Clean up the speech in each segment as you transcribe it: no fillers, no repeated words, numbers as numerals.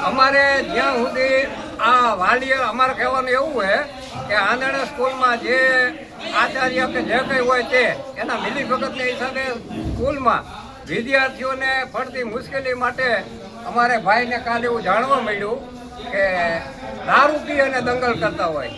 અમારે જ્યાં સુધી આ વાલીએ અમારે કહેવાનું એવું છે કે આંધણા સ્કૂલમાં જે આચાર્ય કે જે કંઈ હોય તે એના મિલીભગતને હિસાબે સ્કૂલમાં વિદ્યાર્થીઓને પડતી મુશ્કેલી માટે અમારે ભાઈને કાલે એવું જાણવા મળ્યું કે દારૂ પી અને દંગલ કરતા હોય.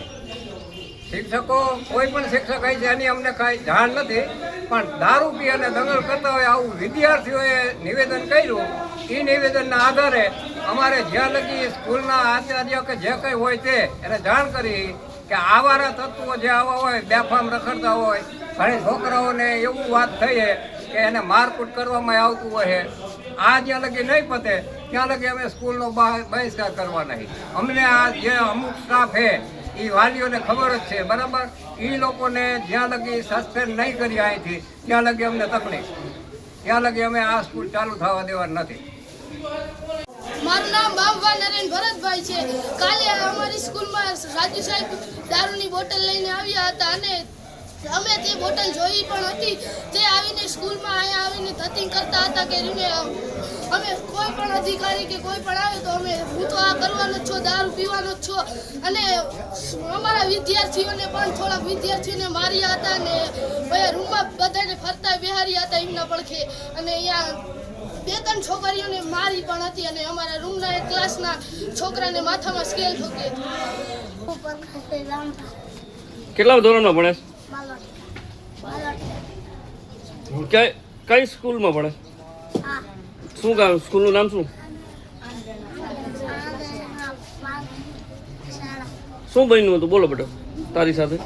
શિક્ષકો કોઈ પણ શિક્ષક હોય છે એની અમને કાંઈ જાણ નથી, પણ દારૂ પી અને દંગલ કરતા હોય આવું વિદ્યાર્થીઓએ નિવેદન કર્યું. એ નિવેદનના આધારે અમારે જ્યાં લગી સ્કૂલના આચાર્ય કે જે કંઈ હોય તે એને જાણ કરી કે આવારા તત્વો જે આવા હોય બેફામ રખડતા હોય, ઘણી છોકરાઓને એવું વાત થઈ કે એને મારકૂટ કરવામાં આવતું હોય. આ જ્યાં લગી નહીં પતે ત્યાં લગી અમે સ્કૂલનો બહિષ્કાર કરવા નહીં. અમને આ જે અમુક સ્ટાફ છે એ વાલીઓને ખબર જ છે, બરાબર. એ લોકોને જ્યાં લગી સસ્પેન્ડ નહીં કરી અહીંથી ત્યાં લગી અમને તકલીફ, ત્યાં લગી અમે આ સ્કૂલ ચાલુ થવા દેવા નથી. મારું નામ બાબા નરેન ભરતભાઈ છે. કાલે અમારી સ્કૂલમાં રાજુ સાહેબ દારૂની બોટલ લઈને આવ્યા હતા અને અમે તે બોટલ જોઈ પણ હતી. તે આવીને સ્કૂલમાં અહીંયા આવીને ધતિંગ કરતા હતા કે અમે કોઈ પણ અધિકારી કે કોઈ પણ આવે તો હું તો આ કરવાનો જ છું, દારૂ પીવાનો જ છું. અને અમારા વિદ્યાર્થીઓને પણ થોડાક વિદ્યાર્થીઓને માર્યા હતા અને રૂમમાં બધાને ફરતા બિહાર્યા હતા એમના પડખે. અને અહીંયા 2-3 છોકરીઓને મારી પણ હતી અને અમારા રૂમના એક ક્લાસના છોકરાને માથામાં સ્કેલ ઠોકી હતી. કેટલા ધોરણમાં ભણે છે? કઈ સ્કૂલમાં ભણે? શું કામ સ્કૂલનું નામ શું? શું બન્યું હતું બોલો બેટા તારી સાથે?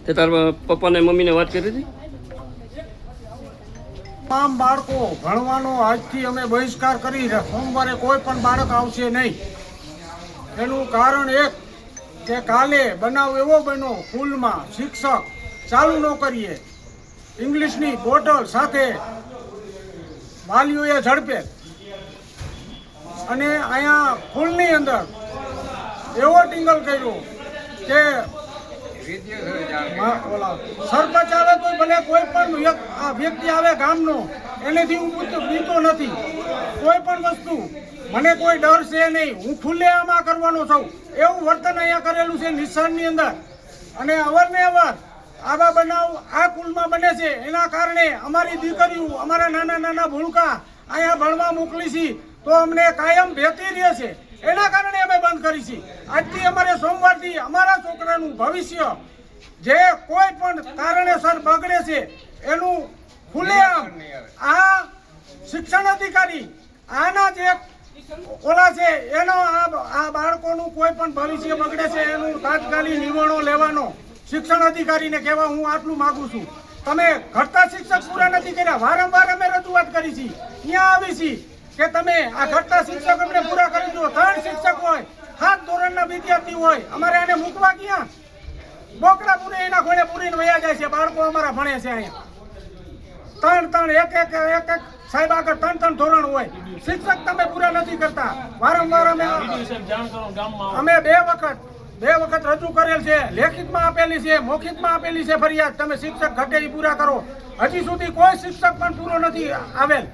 તે તારા પપ્પાને મમ્મીને વાત કરી હતી? તમામ બાળકો ભણવાનો આજથી અમે બહિષ્કાર કરી છે. સોમવારે કોઈ પણ બાળક આવશે નહીં. એનું કારણ એક કે કાલે બનાવ એવો બન્યો, સ્કૂલમાં શિક્ષક ચાલુ ન કરીએ ઇંગ્લિશની બોટલ સાથે વાલીઓએ ઝડપે અને અહીંયા સ્કૂલની અંદર એવો ટીંગલ કર્યો કે સરપંચ આવે તો ભલે કોઈ પણ વ્યક્તિ આવે ગામનો એનેથી હું બીતો નથી. કોઈ પણ વસ્તુ મને કોઈ ડર છે નહીં, હું ખુલ્લે આમાં કરવાનો છું એવું વર્તન અહીંયા કરેલું છે નિશાનની અંદર. અને અવારનવાર આવા બનાવ આ સ્કૂલમાં બને છે. એના કારણે અમારી દીકરીઓ, અમારા નાના નાના ભૂલકા અહીંયા ભણવા મોકલી છે તો અમને કાયમ ભેતી રહે છે. એના કારણે અમે બંધ કરી છે. આજથી અમારે સોમવારથી અમારા છોકરાનું ભવિષ્ય જે કોઈ પણ કારણેસર બગડે છે એનું ખુલ્લેઆમ આ શિક્ષણ અધિકારી આના જે ઓલા છે એનો આ બાળકોનું કોઈ પણ ભવિષ્ય બગડે છે એનું તાત્કાલિક નિર્ણયો લેવાનો શિક્ષણ અધિકારીને કહેવા હું આટલું માગું છું. તમે ઘટતા શિક્ષક પૂરા નથી કર્યા. વારંવાર અમે રજૂઆત કરી છે, અહીંયા આવી છે કે તમે આ ઘટતા શિક્ષક અમને પૂરા કરી દો. 3 શિક્ષક હોય, 7 ધોરણના વિદ્યાર્થી હોય, અમારે આને મૂકવા ક્યાં? બોકડા પૂરે એના ઘોડે પૂરીને વયા જાય છે. બાળકો અમારા ભણે છે અહીંયા 3 એક સાહેબ આગળ 3 ધોરણ હોય. શિક્ષક તમે પૂરા નથી કરતા. વારંવાર અમે 2 વખત રજૂ કરેલ છે, લેખિતમાં આપેલી છે, મૌખિકમાં આપેલી છે ફરિયાદ. તમે શિક્ષક ઘટે પૂરા કરો. હજી સુધી કોઈ શિક્ષક પણ પૂરો નથી આવેલ.